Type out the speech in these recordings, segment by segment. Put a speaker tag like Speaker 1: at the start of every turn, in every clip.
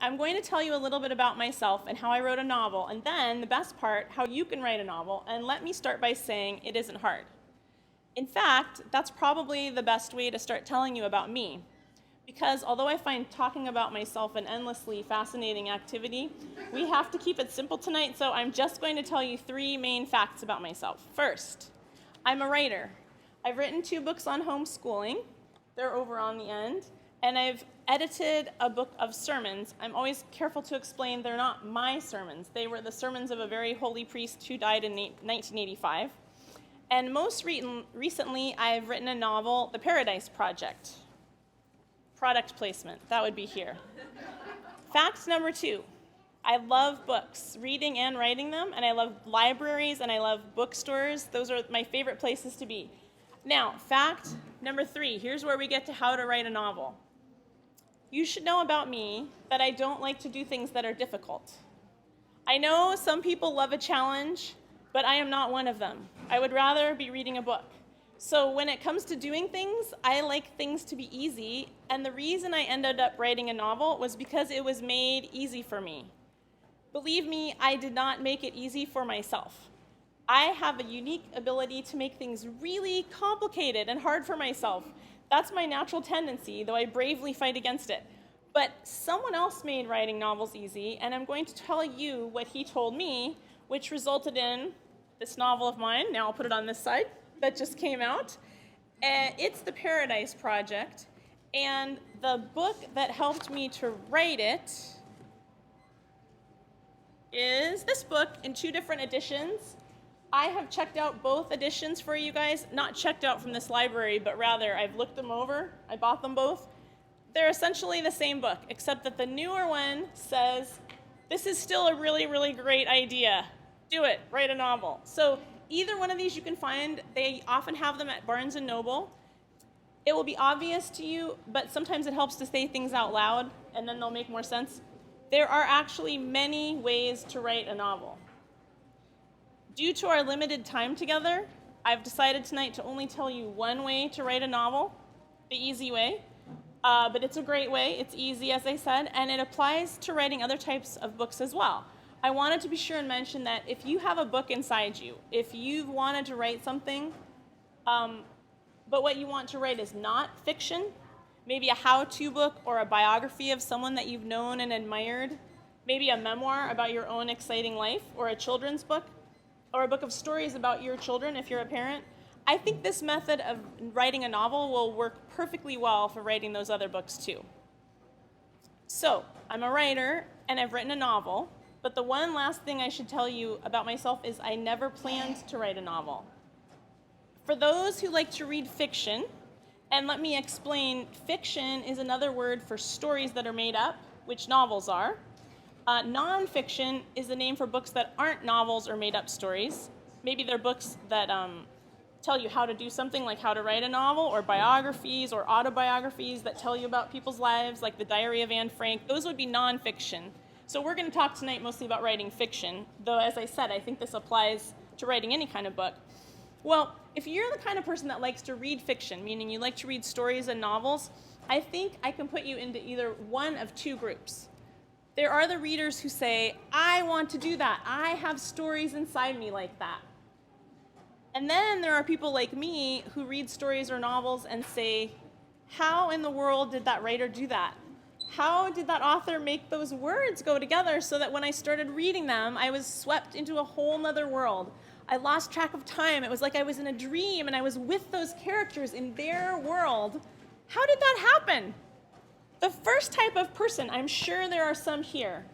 Speaker 1: I'm going to tell you a little bit about myself and how I wrote a novel, and then the best part, how you can write a novel. And let me start by saying it isn't hard. In fact, that's probably the best way to start telling you about me. Because although I find talking about myself an endlessly fascinating activity, we have to keep it simple tonight, so I'm just going to tell you 3 main facts about myself. First, I'm a writer. I've written 2 books on homeschooling. They're over on the end. And I've edited a book of sermons. I'm always careful to explain they're not my sermons. They were the sermons of a very holy priest who died in 1985. And most recently, I've written a novel, The Paradise Project. Product placement, that would be here. Fact number 2, I love books, reading and writing them, and I love libraries and I love bookstores. Those are my favorite places to be. Now, fact number 3, here's where we get to how to write a novel. You should know about me that I don't like to do things that are difficult. I know some people love a challenge, but I am not one of them. I would rather be reading a book. So when it comes to doing things, I like things to be easy, and the reason I ended up writing a novel was because it was made easy for me. Believe me, I did not make it easy for myself. I have a unique ability to make things really complicated and hard for myself. That's my natural tendency, though I bravely fight against it. But someone else made writing novels easy, and I'm going to tell you what he told me, which resulted in this novel of mine. Now I'll put it on this side. That just came out. It's The Paradise Project, and the book that helped me to write it is this book in 2 different editions. I have checked out both editions for you guys, not checked out from this library, but rather I've looked them over. I bought them both. They're essentially the same book, except that the newer one says, this is still a really, really great idea. Do it, write a novel. So either one of these you can find. They often have them at Barnes & Noble. It will be obvious to you, but sometimes it helps to say things out loud, and then they'll make more sense. There are actually many ways to write a novel. Due to our limited time together, I've decided tonight to only tell you one way to write a novel, the easy way. But it's a great way. It's easy, as I said, and it applies to writing other types of books as well. I wanted to be sure and mention that if you have a book inside you, if you've wanted to write something, but what you want to write is not fiction, maybe a how-to book or a biography of someone that you've known and admired, maybe a memoir about your own exciting life, or a children's book, or a book of stories about your children if you're a parent, I think this method of writing a novel will work perfectly well for writing those other books too. So, I'm a writer, and I've written a novel. But the one last thing I should tell you about myself is I never planned to write a novel. For those who like to read fiction, and let me explain, fiction is another word for stories that are made up, which novels are. Nonfiction is the name for books that aren't novels or made up stories. Maybe they're books that tell you how to do something, like how to write a novel, or biographies or autobiographies that tell you about people's lives, like The Diary of Anne Frank. Those would be nonfiction. So we're going to talk tonight mostly about writing fiction, though as I said, I think this applies to writing any kind of book. Well, if you're the kind of person that likes to read fiction, meaning you like to read stories and novels, I think I can put you into either one of 2 groups. There are the readers who say, I want to do that. I have stories inside me like that. And then there are people like me who read stories or novels and say, how in the world did that writer do that? How did that author make those words go together so that when I started reading them, I was swept into a whole nother world? I lost track of time. It was like I was in a dream and I was with those characters in their world. How did that happen? The first type of person, I'm sure there are some here.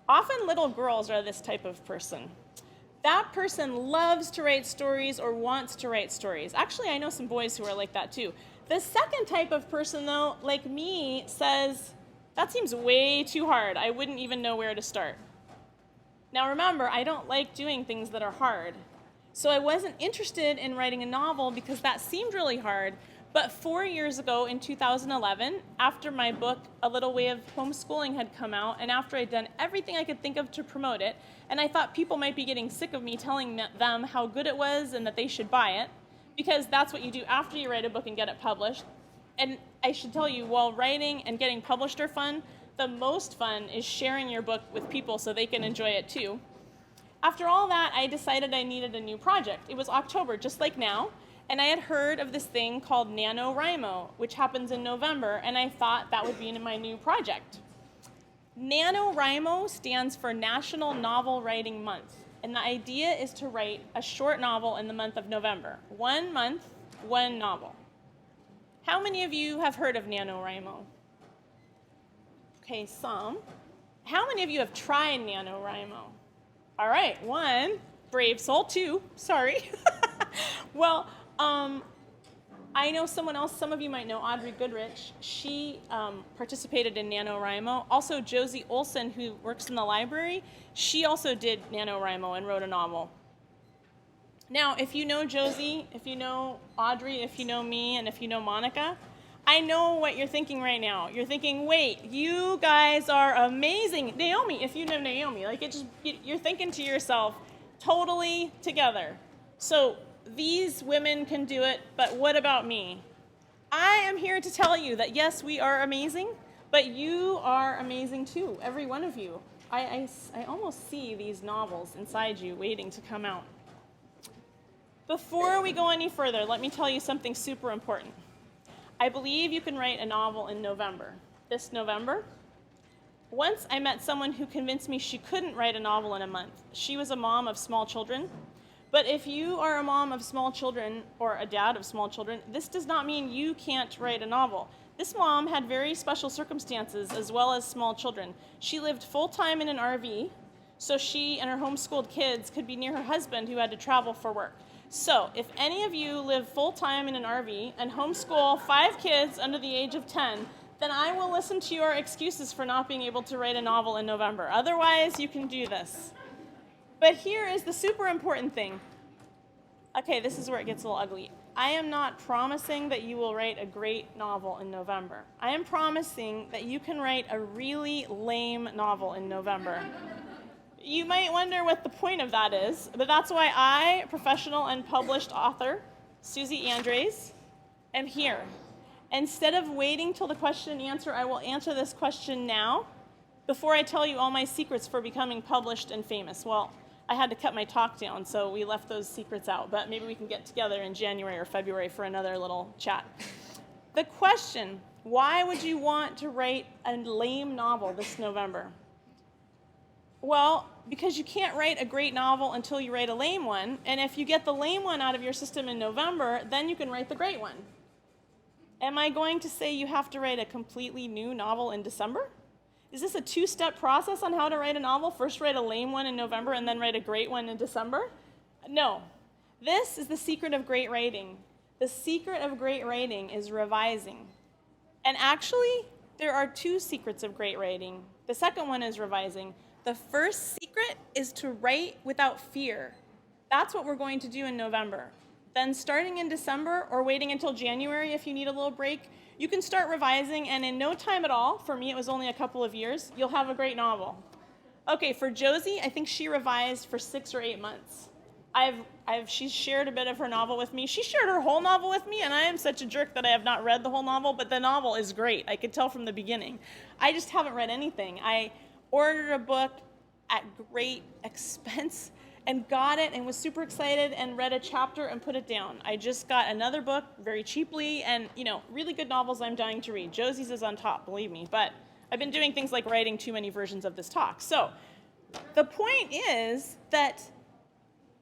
Speaker 1: Often little girls are this type of person. That person loves to write stories or wants to write stories. Actually, I know some boys who are like that too. The second type of person, though, like me, says, that seems way too hard. I wouldn't even know where to start. Now remember, I don't like doing things that are hard. So I wasn't interested in writing a novel because that seemed really hard. But 4 years ago in 2011, after my book, A Little Way of Homeschooling, had come out, and after I'd done everything I could think of to promote it, and I thought people might be getting sick of me telling them how good it was and that they should buy it, because that's what you do after you write a book and get it published. And I should tell you, while writing and getting published are fun, The most fun is sharing your book with people so they can enjoy it too. After all that, I decided I needed a new project. It was October, just like now, and I had heard of this thing called NaNoWriMo, which happens in November, and I thought that would be in my new project. NaNoWriMo stands for National Novel Writing Month, and the idea is to write a short novel in the month of November. 1 month, 1 novel. How many of you have heard of NaNoWriMo? Okay, some. How many of you have tried NaNoWriMo? All right, 1. Brave soul. 2. Sorry. Well, I know someone else. Some of you might know Audrey Goodrich. She participated in NaNoWriMo. Also, Josie Olson, who works in the library, she also did NaNoWriMo and wrote a novel. Now, if you know Josie, if you know Audrey, if you know me, and if you know Monica, I know what you're thinking right now. You're thinking, wait, you guys are amazing. Naomi, if you know Naomi, you're thinking to yourself, totally together. So these women can do it, but what about me? I am here to tell you that yes, we are amazing, but you are amazing too, every one of you. I almost see these novels inside you waiting to come out. Before we go any further, let me tell you something super important. I believe you can write a novel in November. This November. Once I met someone who convinced me she couldn't write a novel in a month. She was a mom of small children. But if you are a mom of small children or a dad of small children, this does not mean you can't write a novel. This mom had very special circumstances as well as small children. She lived full-time in an RV, so she and her homeschooled kids could be near her husband who had to travel for work. So if any of you live full-time in an RV and homeschool 5 kids under the age of 10, then I will listen to your excuses for not being able to write a novel in November. Otherwise, you can do this. But here is the super important thing. Okay, this is where it gets a little ugly. I am not promising that you will write a great novel in November. I am promising that you can write a really lame novel in November. You might wonder what the point of that is, but that's why I, professional and published author, Suzie Andres, am here. Instead of waiting till the question and answer, I will answer this question now before I tell you all my secrets for becoming published and famous. Well, I had to cut my talk down, so we left those secrets out, but maybe we can get together in January or February for another little chat. The question, why would you want to write a lame novel this November? Well, because you can't write a great novel until you write a lame one, and if you get the lame one out of your system in November, then you can write the great one. Am I going to say you have to write a completely new novel in December? Is this a 2-step process on how to write a novel? First write a lame one in November and then write a great one in December? No. This is the secret of great writing. The secret of great writing is revising. And actually, there are 2 secrets of great writing. The second one is revising. The first secret is to write without fear. That's what we're going to do in November. Then starting in December or waiting until January if you need a little break, you can start revising, and in no time at all, for me it was only a couple of years, you'll have a great novel. Okay, for Josie, I think she revised for 6 or 8 months. She's shared a bit of her novel with me. She shared her whole novel with me, and I am such a jerk that I have not read the whole novel, but the novel is great. I could tell from the beginning. I just haven't read anything. I ordered a book at great expense and got it and was super excited and read a chapter and put it down. I just got another book very cheaply and, really good novels I'm dying to read. Josie's is on top, believe me, but I've been doing things like writing too many versions of this talk. So the point is that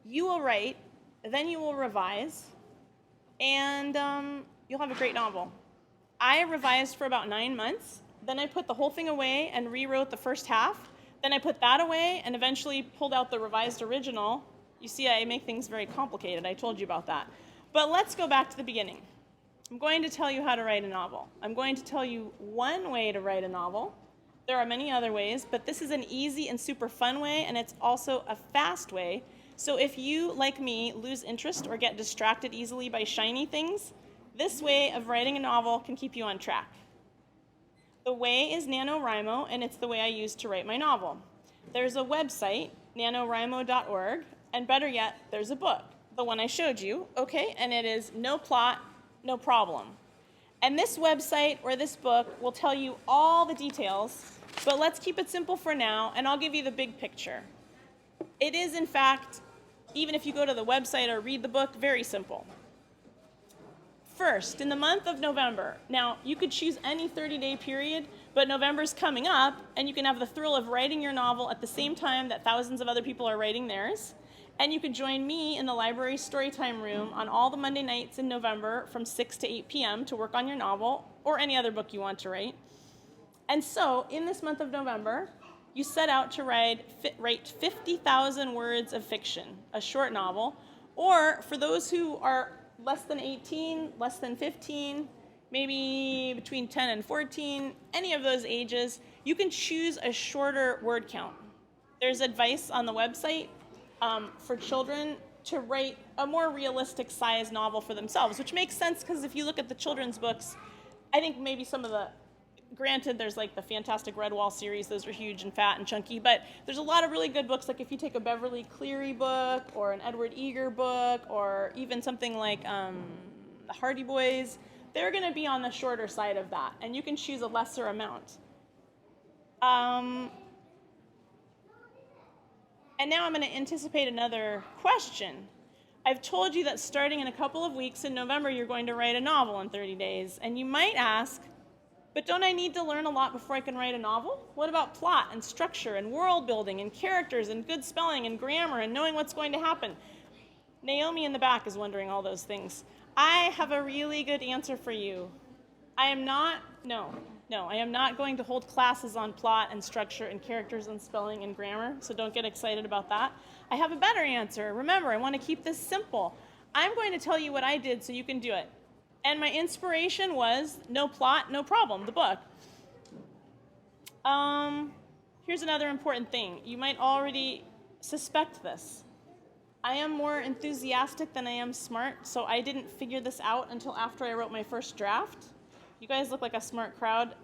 Speaker 1: you will write, then you will revise, and you'll have a great novel. I revised for about 9 months. Then I put the whole thing away and rewrote the first half. Then I put that away and eventually pulled out the revised original. You see, I make things very complicated. I told you about that. But let's go back to the beginning. I'm going to tell you how to write a novel. I'm going to tell you one way to write a novel. There are many other ways, but this is an easy and super fun way, and it's also a fast way. So if you, like me, lose interest or get distracted easily by shiny things, this way of writing a novel can keep you on track. The way is NaNoWriMo, and it's the way I use to write my novel. There's a website, nanowrimo.org, and better yet, there's a book, the one I showed you, okay? And it is no plot, no problem. And this website or this book will tell you all the details, but let's keep it simple for now, and I'll give you the big picture. It is, in fact, even if you go to the website or read the book, very simple. First, in the month of November, now you could choose any 30-day period, but November's coming up, and you can have the thrill of writing your novel at the same time that thousands of other people are writing theirs. And you could join me in the library storytime room on all the Monday nights in November from 6 to 8 p.m. to work on your novel or any other book you want to write. And so, in this month of November, you set out to write 50,000 words of fiction, a short novel, or for those who are less than 18, less than 15, maybe between 10 and 14, any of those ages, you can choose a shorter word count. There's advice on the website for children to write a more realistic size novel for themselves, which makes sense because if you look at the children's books, I think maybe some of the, granted there's like the Fantastic Redwall series, those are huge and fat and chunky, but there's a lot of really good books, like if you take a Beverly Cleary book or an Edward Eager book or even something like the Hardy Boys, they're going to be on the shorter side of that, and you can choose a lesser amount. And now I'm going to anticipate another question. I've told you that starting in a couple of weeks in November, you're going to write a novel in 30 days. And you might ask, but don't I need to learn a lot before I can write a novel? What about plot and structure and world building and characters and good spelling and grammar and knowing what's going to happen? Naomi in the back is wondering all those things. I have a really good answer for you. I am not going to hold classes on plot and structure and characters and spelling and grammar, so don't get excited about that. I have a better answer. Remember, I want to keep this simple. I'm going to tell you what I did so you can do it. And my inspiration was No Plot, No Problem, the book. Here's another important thing. You might already suspect this. I am more enthusiastic than I am smart, so I didn't figure this out until after I wrote my first draft. You guys look like a smart crowd.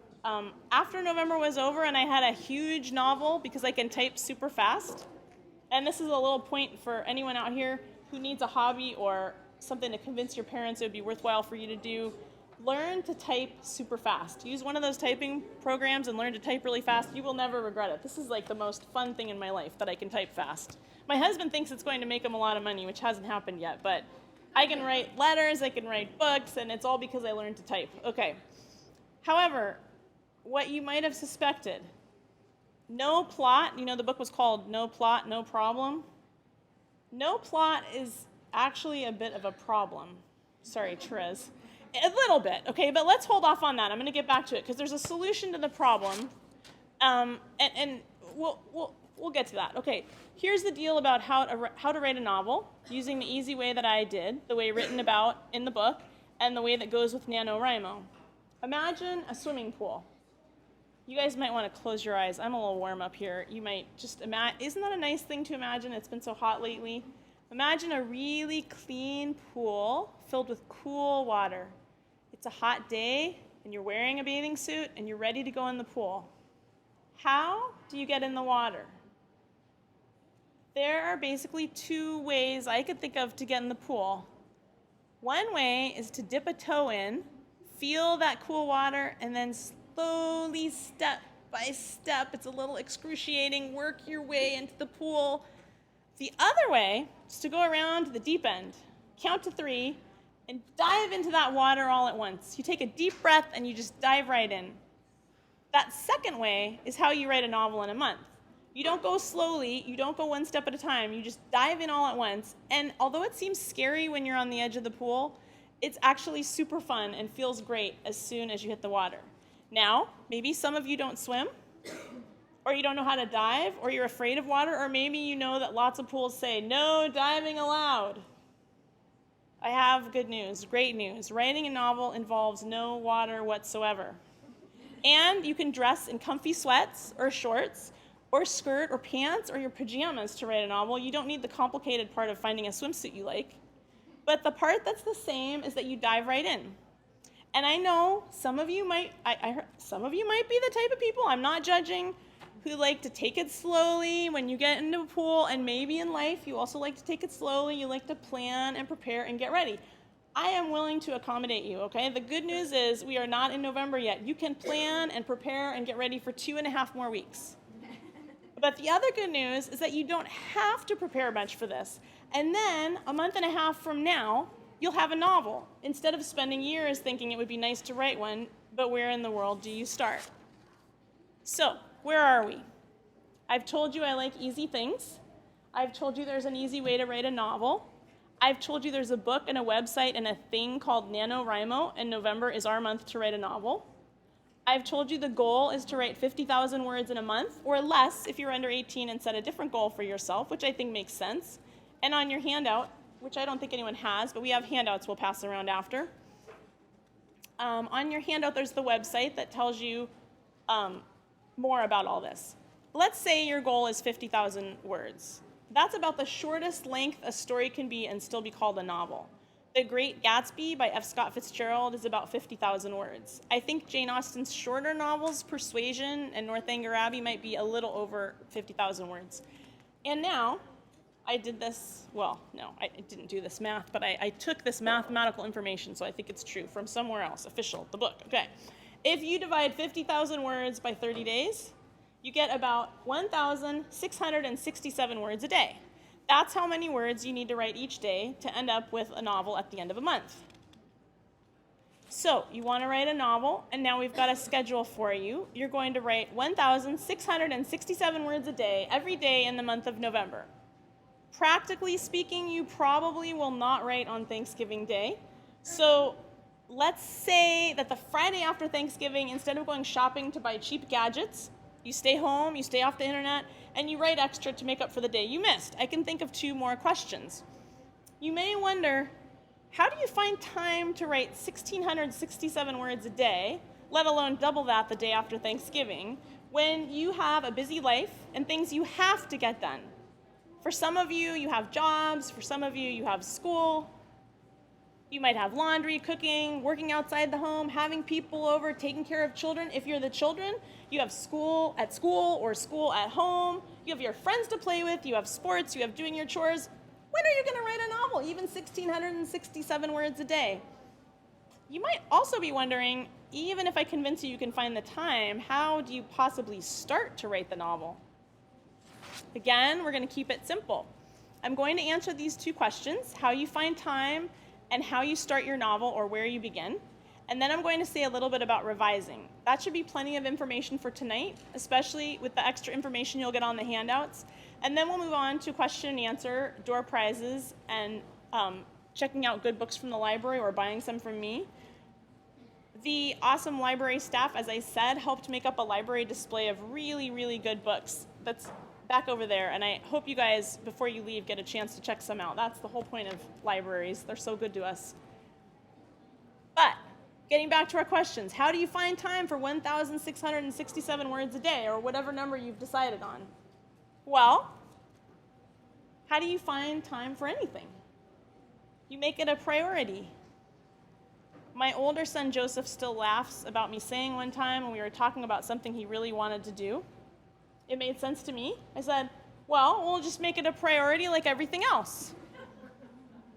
Speaker 1: After November was over and I had a huge novel because I can type super fast, and this is a little point for anyone out here who needs a hobby or something to convince your parents it would be worthwhile for you to do, learn to type super fast. Use one of those typing programs and learn to type really fast. You will never regret it. This is like the most fun thing in my life, that I can type fast. My husband thinks it's going to make him a lot of money, which hasn't happened yet, but I can write letters, I can write books, and it's all because I learned to type. Okay. However, what you might have suspected, no plot, the book was called No Plot, No Problem. No plot is actually a bit of a problem. Sorry, Therese. A little bit, okay, but let's hold off on that. I'm going to get back to it because there's a solution to the problem, and we'll get to that. Okay, here's the deal about how to write a novel using the easy way that I did, the way written about in the book, and the way that goes with NaNoWriMo. Imagine a swimming pool. You guys might want to close your eyes. I'm a little warm up here. You might just imagine, isn't that a nice thing to imagine? It's been so hot lately. Imagine a really clean pool filled with cool water. It's a hot day, and you're wearing a bathing suit, and you're ready to go in the pool. How do you get in the water? There are basically two ways I could think of to get in the pool. One way is to dip a toe in, feel that cool water, and then slowly, step by step, it's a little excruciating, work your way into the pool. The other way is to go around to the deep end, count to 3, and dive into that water all at once. You take a deep breath and you just dive right in. That second way is how you write a novel in a month. You don't go slowly, you don't go one step at a time, you just dive in all at once. And although it seems scary when you're on the edge of the pool, it's actually super fun and feels great as soon as you hit the water. Now, maybe some of you don't swim, or you don't know how to dive, or you're afraid of water, or maybe you know that lots of pools say, no diving allowed. I have good news, great news. Writing a novel involves no water whatsoever. And you can dress in comfy sweats or shorts or skirt or pants or your pajamas to write a novel. You don't need the complicated part of finding a swimsuit you like. But the part that's the same is that you dive right in. And I know some of you might be the type of people, I'm not judging, who like to take it slowly when you get into a pool, and maybe in life you also like to take it slowly. You like to plan and prepare and get ready. I am willing to accommodate you, okay? The good news is we are not in November yet. You can plan and prepare and get ready for 2.5 more weeks. But the other good news is that you don't have to prepare much for this. And then, a month and a half from now, you'll have a novel, instead of spending years thinking it would be nice to write one, but where in the world do you start? So, where are we? I've told you I like easy things. I've told you there's an easy way to write a novel. I've told you there's a book and a website and a thing called NaNoWriMo, and November is our month to write a novel. I've told you the goal is to write 50,000 words in a month, or less if you're under 18 and set a different goal for yourself, which I think makes sense. And on your handout, which I don't think anyone has, but we have handouts we'll pass around after. On your handout, there's the website that tells you more about all this. Let's say your goal is 50,000 words. That's about the shortest length a story can be and still be called a novel. The Great Gatsby by F. Scott Fitzgerald is about 50,000 words. I think Jane Austen's shorter novels, Persuasion and Northanger Abbey, might be a little over 50,000 words. And now, I did this, well, no, I didn't do this math, but I took this mathematical information, so I think it's true, from somewhere else, official, the book, okay. If you divide 50,000 words by 30 days, you get about 1,667 words a day. That's how many words you need to write each day to end up with a novel at the end of a month. So, you want to write a novel, and now we've got a schedule for you. You're going to write 1,667 words a day, every day in the month of November. Practically speaking, you probably will not write on Thanksgiving Day. So, let's say that the Friday after Thanksgiving, instead of going shopping to buy cheap gadgets, you stay home, you stay off the internet, and you write extra to make up for the day you missed. I can think of 2 more questions. You may wonder, how do you find time to write 1,667 words a day, let alone double that the day after Thanksgiving, when you have a busy life and things you have to get done? For some of you, you have jobs. For some of you, you have school. You might have laundry, cooking, working outside the home, having people over, taking care of children. If you're the children, you have school at school or school at home. You have your friends to play with. You have sports. You have doing your chores. When are you going to write a novel, even 1,667 words a day? You might also be wondering, even if I convince you can find the time, how do you possibly start to write the novel? Again, we're going to keep it simple. I'm going to answer these 2 questions, how you find time and how you start your novel or where you begin. And then I'm going to say a little bit about revising. That should be plenty of information for tonight, especially with the extra information you'll get on the handouts. And then we'll move on to question and answer, door prizes, and checking out good books from the library or buying some from me. The awesome library staff, as I said, helped make up a library display of really, really good books. That's back over there, and I hope you guys, before you leave, get a chance to check some out. That's the whole point of libraries. They're so good to us. But, getting back to our questions, how do you find time for 1,667 words a day, or whatever number you've decided on? Well, how do you find time for anything? You make it a priority. My older son, Joseph, still laughs about me saying one time when we were talking about something he really wanted to do. It made sense to me. I said, well, we'll just make it a priority like everything else.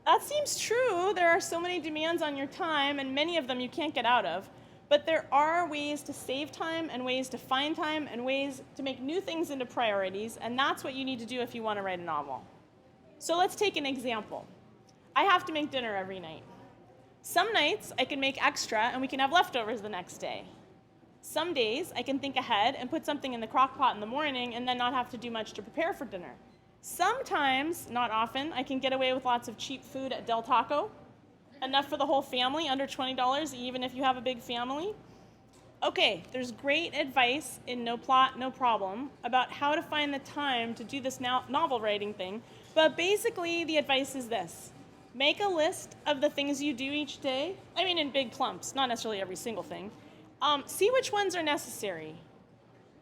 Speaker 1: That seems true. There are so many demands on your time, and many of them you can't get out of. But there are ways to save time and ways to find time and ways to make new things into priorities, and that's what you need to do if you want to write a novel. So let's take an example. I have to make dinner every night. Some nights I can make extra and we can have leftovers the next day. Some days I can think ahead and put something in the crock pot in the morning and then not have to do much to prepare for dinner. Sometimes, not often, I can get away with lots of cheap food at Del Taco. Enough for the whole family, under $20, even if you have a big family. Okay, there's great advice in No Plot, No Problem about how to find the time to do this novel writing thing, but basically the advice is this. Make a list of the things you do each day. I mean in big clumps, not necessarily every single thing. See which ones are necessary.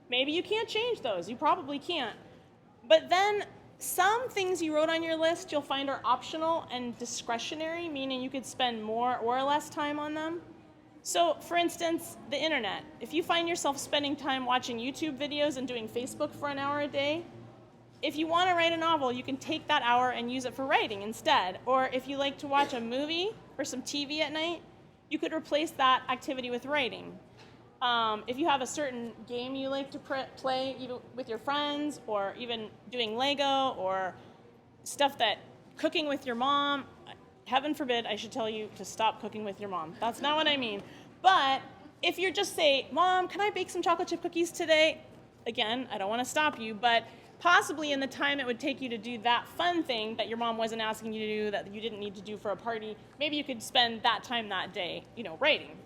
Speaker 1: Maybe you can't change those. You probably can't. But then some things you wrote on your list you'll find are optional and discretionary, meaning you could spend more or less time on them. So, for instance, the internet. If you find yourself spending time watching YouTube videos and doing Facebook for an hour a day, if you want to write a novel, you can take that hour and use it for writing instead. Or if you like to watch a movie or or some TV at night, you could replace that activity with writing. If you have a certain game you like to play even with your friends, or even doing Lego, or stuff that cooking with your mom, heaven forbid I should tell you to stop cooking with your mom. That's not what I mean. But if you're just say, Mom, can I bake some chocolate chip cookies today? Again, I don't want to stop you, but possibly in the time it would take you to do that fun thing that your mom wasn't asking you to do, that you didn't need to do for a party, maybe you could spend that time that day, writing.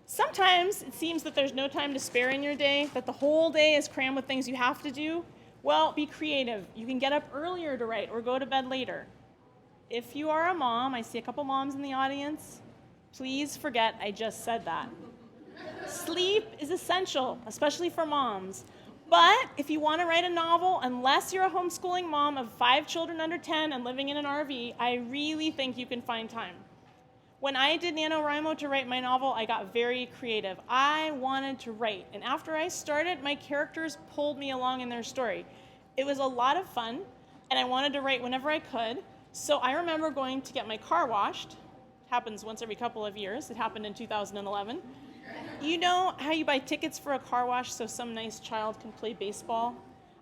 Speaker 1: Sometimes it seems that there's no time to spare in your day, that the whole day is crammed with things you have to do. Well, be creative. You can get up earlier to write or go to bed later. If you are a mom, I see a couple moms in the audience, please forget I just said that. Sleep is essential, especially for moms. But if you want to write a novel, unless you're a homeschooling mom of 5 children under 10 and living in an RV, I really think you can find time. When I did NaNoWriMo to write my novel, I got very creative. I wanted to write, and after I started, my characters pulled me along in their story. It was a lot of fun, and I wanted to write whenever I could, so I remember going to get my car washed. It happens once every couple of years. It happened in 2011. You know how you buy tickets for a car wash so some nice child can play baseball?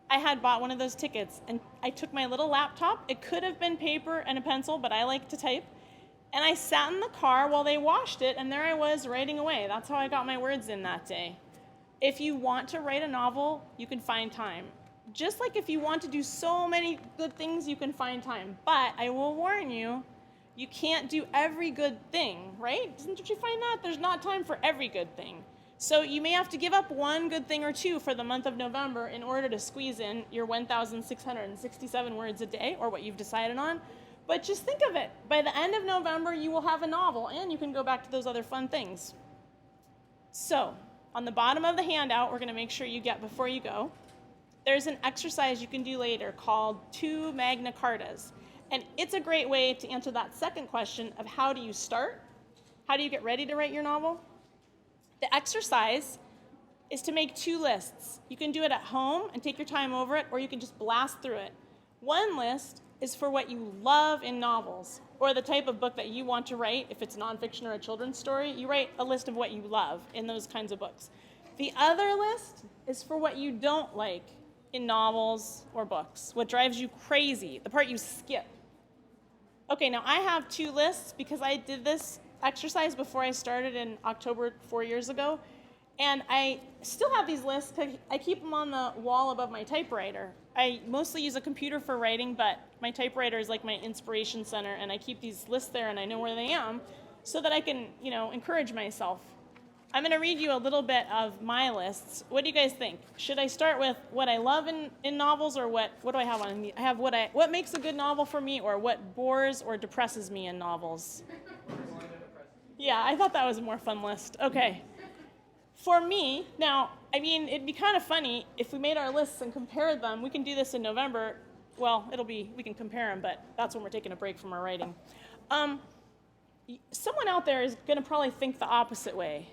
Speaker 1: I had bought one of those tickets, and I took my little laptop. It could have been paper and a pencil, but I like to type. And I sat in the car while they washed it, and there I was writing away. That's how I got my words in that day. If you want to write a novel, you can find time. Just like if you want to do so many good things, you can find time. But I will warn you, you can't do every good thing, right? Didn't you find that? There's not time for every good thing. So you may have to give up one good thing or two for the month of November in order to squeeze in your 1,667 words a day, or what you've decided on. But just think of it. By the end of November, you will have a novel, and you can go back to those other fun things. So, on the bottom of the handout, we're going to make sure you get before you go, there's an exercise you can do later called 2 Magna Cartas. And it's a great way to answer that second question of how do you start? How do you get ready to write your novel? The exercise is to make 2 lists. You can do it at home and take your time over it, or you can just blast through it. One list is for what you love in novels, or the type of book that you want to write. If it's nonfiction or a children's story, you write a list of what you love in those kinds of books. The other list is for what you don't like in novels or books, what drives you crazy, the part you skip. Okay, now I have 2 lists because I did this exercise before I started in October 4 years ago, and I still have these lists. I keep them on the wall above my typewriter. I mostly use a computer for writing, but my typewriter is like my inspiration center, and I keep these lists there, and I know where they am, so that I can, encourage myself. I'm going to read you a little bit of my lists. What do you guys think? Should I start with what I love in novels, or what do I have on? I have what makes a good novel for me, or what bores or depresses me in novels. Yeah, I thought that was a more fun list. Okay. For me, now, it'd be kind of funny if we made our lists and compared them. We can do this in November. Well, we can compare them, but that's when we're taking a break from our writing. Someone out there is going to probably think the opposite way.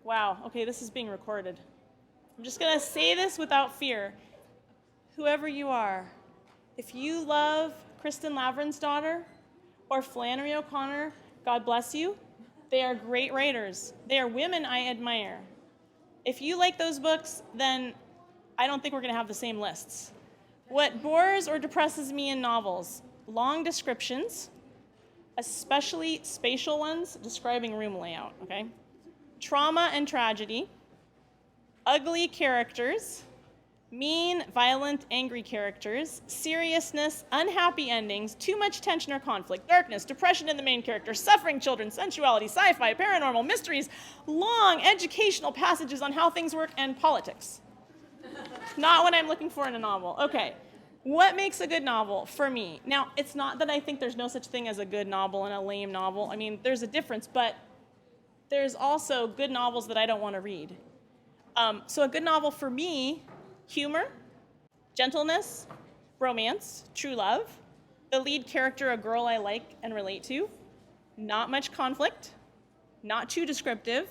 Speaker 1: Wow, okay, this is being recorded. I'm just going to say this without fear. Whoever you are, if you love Kristen Lavransdatter or Flannery O'Connor, God bless you. They are great writers. They are women I admire. If you like those books, then I don't think we're going to have the same lists. What bores or depresses me in novels? Long descriptions, especially spatial ones describing room layout, okay? Trauma and tragedy, ugly characters, mean, violent, angry characters, seriousness, unhappy endings, too much tension or conflict, darkness, depression in the main character, suffering children, sensuality, sci-fi, paranormal, mysteries, long educational passages on how things work, and politics. Not what I'm looking for in a novel. Okay, what makes a good novel for me? Now, it's not that I think there's no such thing as a good novel and a lame novel. There's a difference, but there's also good novels that I don't want to read. So a good novel for me: humor, gentleness, romance, true love, the lead character a girl I like and relate to, not much conflict, not too descriptive,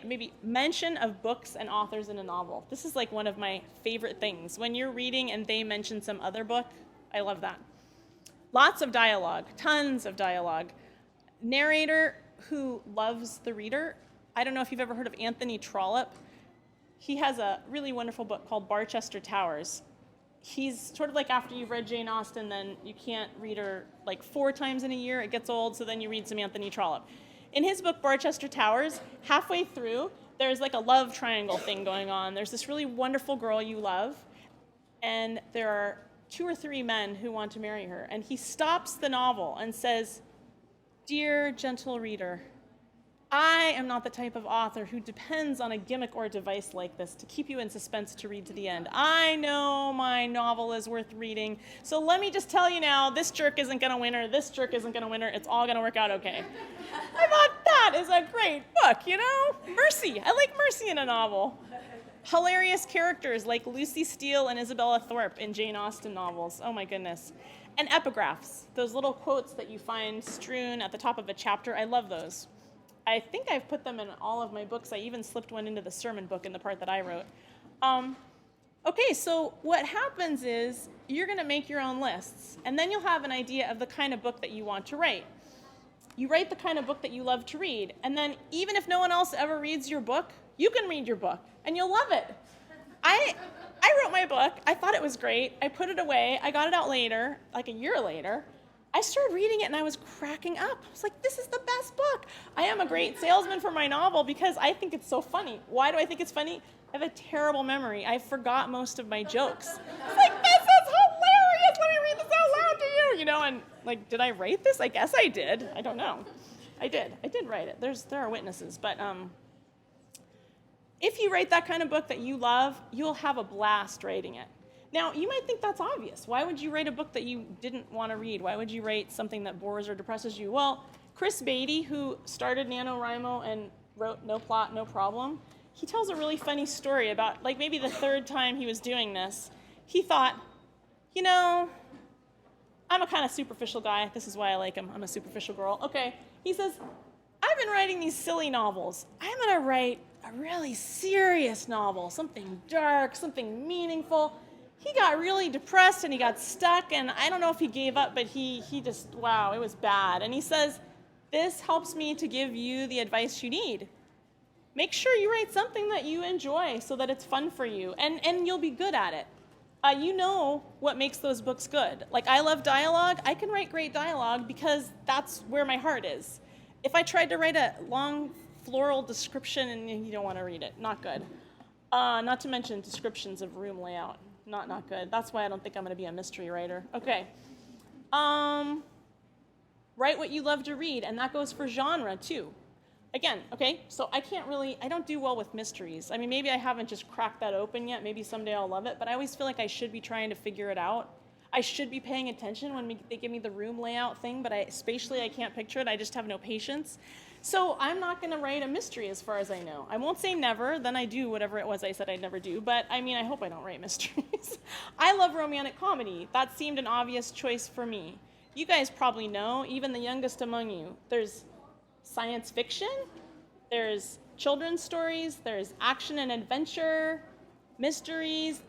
Speaker 1: maybe mention of books and authors in a novel. This is like one of my favorite things. When you're reading and they mention some other book, I love that. Lots of dialogue, tons of dialogue. Narrator who loves the reader. I don't know if you've ever heard of Anthony Trollope. He has a really wonderful book called Barchester Towers. He's sort of like after you've read Jane Austen, then you can't read her like 4 times in a year. It gets old, so then you read some Anthony Trollope. In his book, Barchester Towers, halfway through, there's like a love triangle thing going on. There's this really wonderful girl you love, and there are 2 or 3 men who want to marry her. And he stops the novel and says, "Dear gentle reader, I am not the type of author who depends on a gimmick or device like this to keep you in suspense to read to the end. I know my novel is worth reading, so let me just tell you now, this jerk isn't going to win her, this jerk isn't going to win her, it's all going to work out okay." I thought that is a great book, you know? Mercy. I like mercy in a novel. Hilarious characters like Lucy Steele and Isabella Thorpe in Jane Austen novels. Oh my goodness. And epigraphs, those little quotes that you find strewn at the top of a chapter. I love those. I think I've put them in all of my books. I even slipped one into the sermon book in the part that I wrote. Okay, so what happens is you're going to make your own lists, and then you'll have an idea of the kind of book that you want to write. You write the kind of book that you love to read, and then even if no one else ever reads your book, you can read your book, and you'll love it. I wrote my book. I thought it was great. I put it away. I got it out later, like a year later. I started reading it and I was cracking up. I was like, this is the best book. I am a great salesman for my novel because I think it's so funny. Why do I think it's funny? I have a terrible memory. I forgot most of my jokes. It's like, this is hilarious. Let me read this out loud to you. You know, and like, did I write this? I guess I did. I don't know. I did write it. There are witnesses. But if you write that kind of book that you love, you'll have a blast writing it. Now, you might think that's obvious. Why would you write a book that you didn't want to read? Why would you write something that bores or depresses you? Well, Chris Beatty, who started NaNoWriMo and wrote No Plot, No Problem, he tells a really funny story about, like, maybe the 3rd time he was doing this. He thought, you know, I'm a kind of superficial guy. This is why I like him. I'm a superficial girl. Okay. He says, I've been writing these silly novels. I'm going to write a really serious novel, something dark, something meaningful. He got really depressed and he got stuck, and I don't know if he gave up, but he just, wow, it was bad. And he says, this helps me to give you the advice you need. Make sure you write something that you enjoy so that it's fun for you, and you'll be good at it. You know what makes those books good. Like, I love dialogue. I can write great dialogue because that's where my heart is. If I tried to write a long floral description and you don't want to read it, not good. Not to mention descriptions of room layout. Not good. That's why I don't think I'm going to be a mystery writer. Okay. Write what you love to read, and that goes for genre, too. Again, okay, so I don't do well with mysteries. I mean, maybe I haven't just cracked that open yet. Maybe someday I'll love it, but I always feel like I should be trying to figure it out. I should be paying attention when they give me the room layout thing, but spatially I can't picture it. I just have no patience. So I'm not going to write a mystery as far as I know. I won't say never, then I do whatever it was I said I'd never do, but I mean, I hope I don't write mysteries. I love romantic comedy. That seemed an obvious choice for me. You guys probably know, even the youngest among you, there's science fiction, there's children's stories, there's action and adventure, mysteries,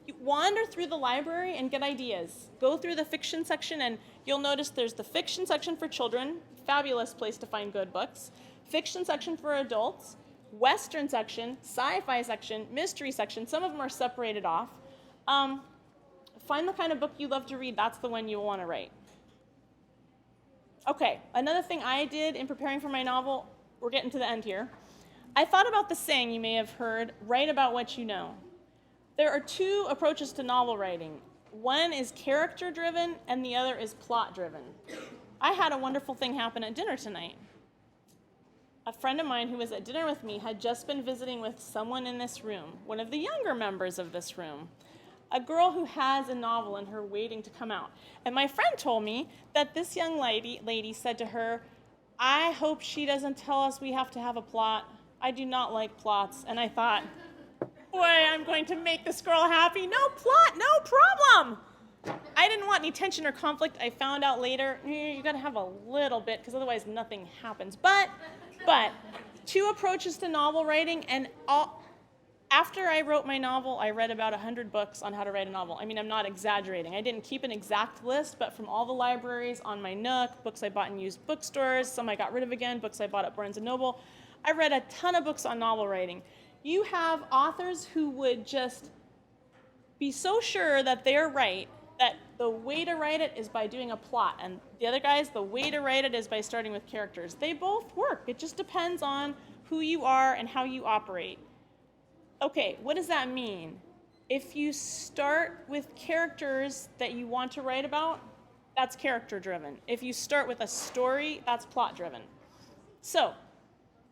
Speaker 1: you wander through the library and get ideas. Go through the fiction section and you'll notice there's the fiction section for children, fabulous place to find good books, fiction section for adults, Western section, sci-fi section, mystery section. Some of them are separated off. Find the kind of book you love to read. That's the one you'll want to write. Okay, another thing I did in preparing for my novel, we're getting to the end here. I thought about the saying you may have heard, write about what you know. There are 2 approaches to novel writing. One is character-driven, and the other is plot-driven. I had a wonderful thing happen at dinner tonight. A friend of mine who was at dinner with me had just been visiting with someone in this room, one of the younger members of this room, a girl who has a novel in her waiting to come out. And my friend told me that this young lady said to her, I hope she doesn't tell us we have to have a plot. I do not like plots. And I thought, boy, I'm going to make this girl happy. No plot, no problem. I didn't want any tension or conflict. I found out later, you got to have a little bit because otherwise nothing happens. But 2 approaches to novel writing, and After I wrote my novel, I read about 100 books on how to write a novel. I mean, I'm not exaggerating. I didn't keep an exact list, but from all the libraries on my Nook, books I bought in used bookstores, some I got rid of again, books I bought at Barnes & Noble, I read a ton of books on novel writing. You have authors who would just be so sure that they're right, that the way to write it is by doing a plot. And the other guys, the way to write it is by starting with characters. They both work. It just depends on who you are and how you operate. Okay, what does that mean? If you start with characters that you want to write about, that's character driven. If you start with a story, that's plot driven. So,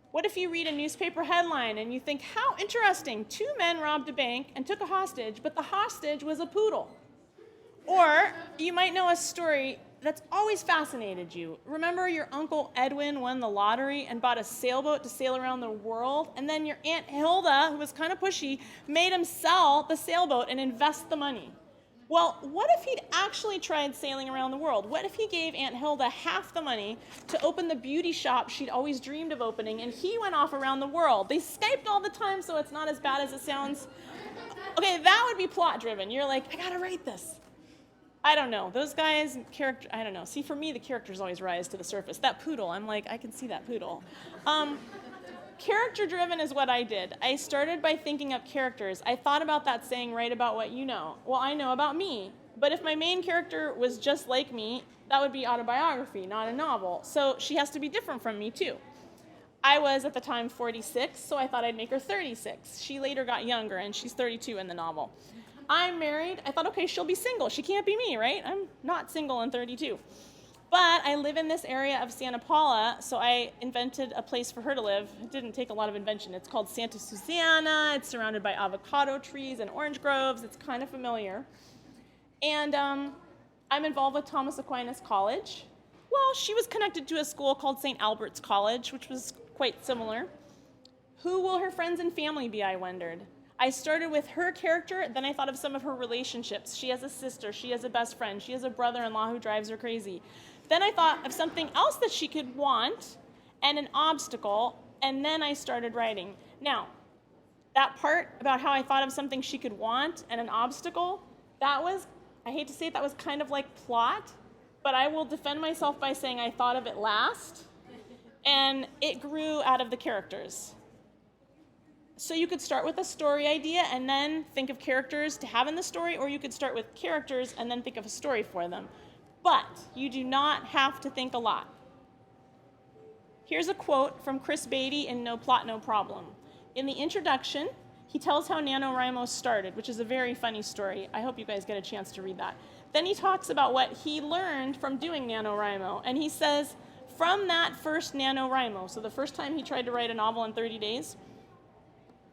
Speaker 1: what if you read a newspaper headline and you think, how interesting, 2 men robbed a bank and took a hostage, but the hostage was a poodle? Or you might know a story that's always fascinated you. Remember your Uncle Edwin won the lottery and bought a sailboat to sail around the world? And then your Aunt Hilda, who was kind of pushy, made him sell the sailboat and invest the money. Well, what if he'd actually tried sailing around the world? What if he gave Aunt Hilda half the money to open the beauty shop she'd always dreamed of opening, and he went off around the world? They Skyped all the time, so it's not as bad as it sounds. Okay, that would be plot driven. You're like, I gotta write this. I don't know. Those guys, I don't know. See, for me, the characters always rise to the surface. That poodle, I'm like, I can see that poodle. Character-driven is what I did. I started by thinking up characters. I thought about that saying, write about what you know. Well, I know about me. But if my main character was just like me, that would be autobiography, not a novel. So she has to be different from me, too. I was, at the time, 46, so I thought I'd make her 36. She later got younger, and she's 32 in the novel. I'm married. I thought, okay, she'll be single. She can't be me, right? I'm not single and 32. But I live in this area of Santa Paula, so I invented a place for her to live. It didn't take a lot of invention. It's called Santa Susana. It's surrounded by avocado trees and orange groves. It's kind of familiar. And I'm involved with Thomas Aquinas College. Well, she was connected to a school called St. Albert's College, which was quite similar. Who will her friends and family be, I wondered. I started with her character, then I thought of some of her relationships. She has a sister, she has a best friend, she has a brother-in-law who drives her crazy. Then I thought of something else that she could want and an obstacle, and then I started writing. Now, that part about how I thought of something she could want and an obstacle, that was, I hate to say it, that was kind of like plot, but I will defend myself by saying I thought of it last, and it grew out of the characters. So you could start with a story idea and then think of characters to have in the story, or you could start with characters and then think of a story for them. But you do not have to think a lot. Here's a quote from Chris Beatty in No Plot, No Problem. In the introduction, he tells how NaNoWriMo started, which is a very funny story. I hope you guys get a chance to read that. Then he talks about what he learned from doing NaNoWriMo, and he says, from that first NaNoWriMo, so the first time he tried to write a novel in 30 days,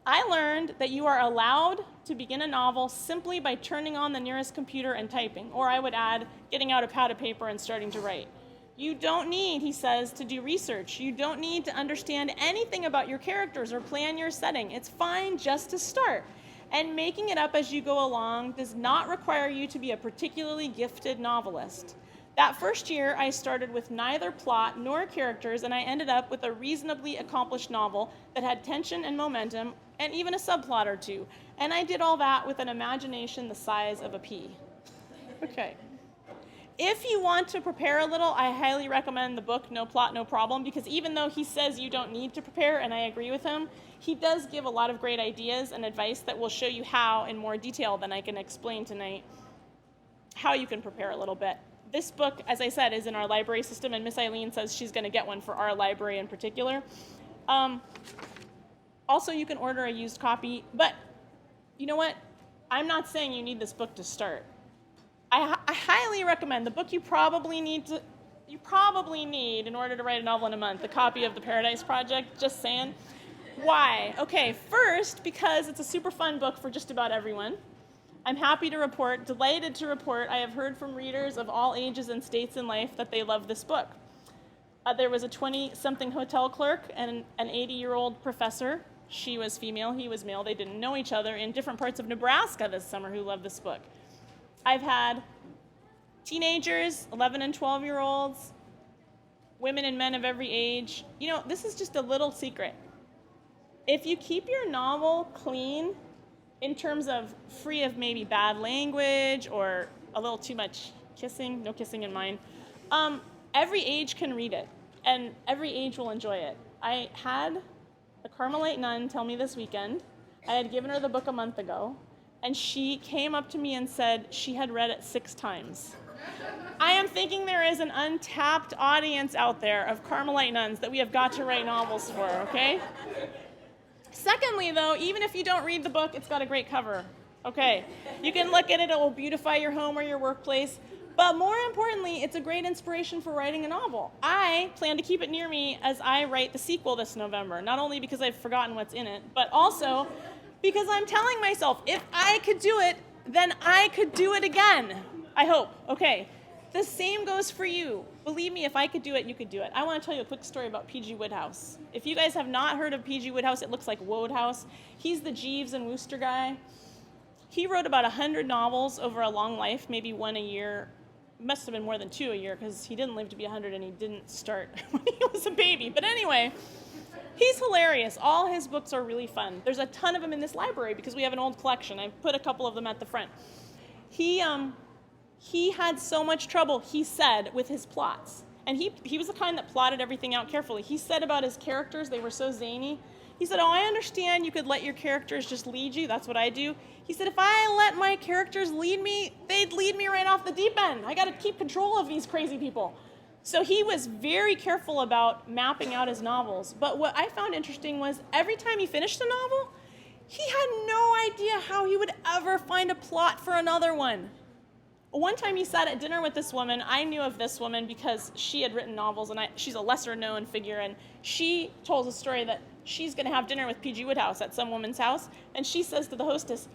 Speaker 1: I learned that you are allowed to begin a novel simply by turning on the nearest computer and typing, or I would add, getting out a pad of paper and starting to write. You don't need, he says, to do research. You don't need to understand anything about your characters or plan your setting. It's fine just to start. And making it up as you go along does not require you to be a particularly gifted novelist. That first year, I started with neither plot nor characters, and I ended up with a reasonably accomplished novel that had tension and momentum, and even a subplot or two. And I did all that with an imagination the size of a pea. Okay. If you want to prepare a little, I highly recommend the book No Plot, No Problem, because even though he says you don't need to prepare, and I agree with him, he does give a lot of great ideas and advice that will show you how, in more detail than I can explain tonight, how you can prepare a little bit. This book, as I said, is in our library system, and Miss Eileen says she's going to get one for our library in particular. Also, you can order a used copy, but you know what? I'm not saying you need this book to start. I highly recommend the book you probably need in order to write a novel in a month, a copy of The Paradise Project, just saying. Why? Okay, first, because it's a super fun book for just about everyone. I'm happy to report, delighted to report, I have heard from readers of all ages and states in life that they love this book. There was a 20-something hotel clerk and an 80-year-old professor. She was female, he was male. They didn't know each other in different parts of Nebraska this summer who loved this book. I've had teenagers, 11 and 12-year-olds, women and men of every age. You know, this is just a little secret. If you keep your novel clean in terms of free of maybe bad language or a little too much kissing, no kissing in mine, every age can read it, and every age will enjoy it. I had a Carmelite nun tell me this weekend, I had given her the book a month ago, and she came up to me and said she had read it 6 times. I am thinking there is an untapped audience out there of Carmelite nuns that we have got to write novels for, okay? Secondly, though, even if you don't read the book, it's got a great cover, okay? You can look at it, it will beautify your home or your workplace, but more importantly, it's a great inspiration for writing a novel. I plan to keep it near me as I write the sequel this November, not only because I've forgotten what's in it, but also because I'm telling myself, if I could do it, then I could do it again. I hope, okay? The same goes for you. Believe me, if I could do it, you could do it. I want to tell you a quick story about P.G. Wodehouse. If you guys have not heard of P.G. Wodehouse, it looks like Wodehouse. He's the Jeeves and Wooster guy. He wrote about 100 novels over a long life, maybe 1 a year. Must have been more than 2 a year because he didn't live to be 100 and he didn't start when he was a baby. But anyway, he's hilarious. All his books are really fun. There's a ton of them in this library because we have an old collection. I've put a couple of them at the front. He had so much trouble, he said, with his plots. And he was the kind that plotted everything out carefully. He said about his characters, they were so zany. He said, I understand you could let your characters just lead you. That's what I do. He said, if I let my characters lead me, they'd lead me right off the deep end. I got to keep control of these crazy people. So he was very careful about mapping out his novels. But what I found interesting was every time he finished a novel, he had no idea how he would ever find a plot for another one. One time he sat at dinner with this woman. I knew of this woman because she had written novels, and she's a lesser-known figure, and she told a story that she's going to have dinner with P.G. Wodehouse at some woman's house, and she says to the hostess,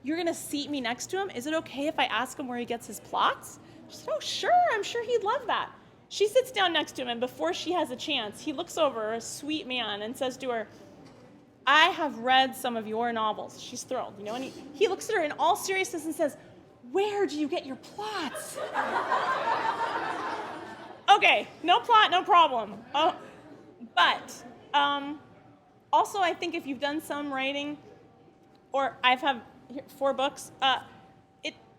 Speaker 1: you're going to seat me next to him? Is it okay if I ask him where he gets his plots? She said, oh, sure, I'm sure he'd love that. She sits down next to him, and before she has a chance, he looks over, a sweet man, and says to her, I have read some of your novels. She's thrilled, and he looks at her in all seriousness and says, where do you get your plots? Okay, no plot, no problem. But also, I think if you've done some writing, or I've had 4 books,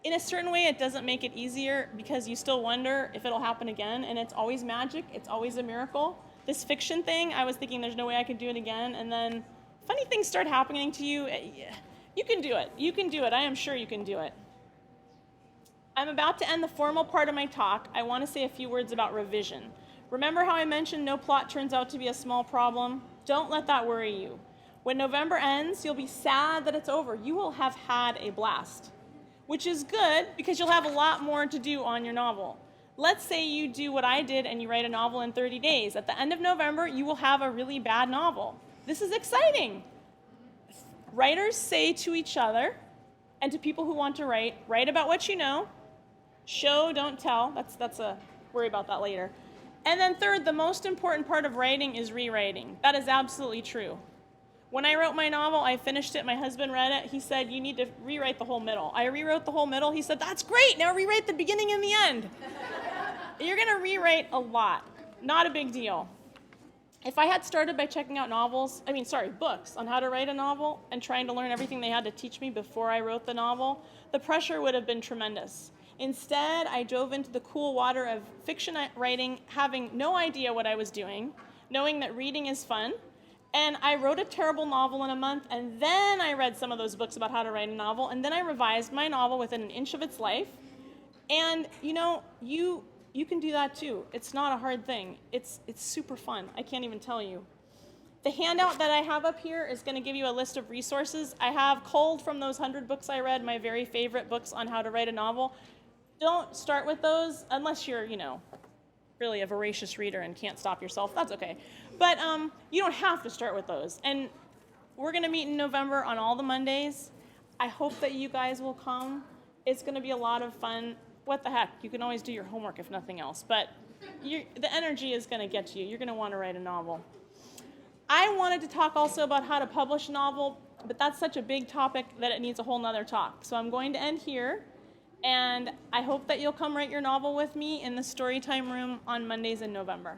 Speaker 1: in a certain way, it doesn't make it easier because you still wonder if it'll happen again, and it's always magic. It's always a miracle. This fiction thing, I was thinking there's no way I could do it again, and then funny things start happening to you. You can do it. You can do it. I am sure you can do it. I'm about to end the formal part of my talk. I want to say a few words about revision. Remember how I mentioned no plot turns out to be a small problem? Don't let that worry you. When November ends, you'll be sad that it's over. You will have had a blast, which is good because you'll have a lot more to do on your novel. Let's say you do what I did and you write a novel in 30 days. At the end of November, you will have a really bad novel. This is exciting. Writers say to each other and to people who want to write about what you know. Show, don't tell. That's a worry about that later. And then third, the most important part of writing is rewriting. That is absolutely true. When I wrote my novel, I finished it, my husband read it, he said, you need to rewrite the whole middle. I rewrote the whole middle, he said, that's great, now rewrite the beginning and the end. You're gonna rewrite a lot, not a big deal. If I had started by checking out books on how to write a novel and trying to learn everything they had to teach me before I wrote the novel, the pressure would have been tremendous. Instead, I dove into the cool water of fiction writing, having no idea what I was doing, knowing that reading is fun, and I wrote a terrible novel in a month, and then I read some of those books about how to write a novel, and then I revised my novel within an inch of its life. And you can do that too. It's not a hard thing. It's super fun. I can't even tell you. The handout that I have up here is going to give you a list of resources. I have culled from those 100 books I read, my very favorite books on how to write a novel. Don't start with those unless you're, really a voracious reader and can't stop yourself. That's okay. But you don't have to start with those. And we're going to meet in November on all the Mondays. I hope that you guys will come. It's going to be a lot of fun. What the heck? You can always do your homework if nothing else. But the energy is going to get to you. You're going to want to write a novel. I wanted to talk also about how to publish a novel, but that's such a big topic that it needs a whole nother talk. So I'm going to end here. And I hope that you'll come write your novel with me in the Storytime room on Mondays in November.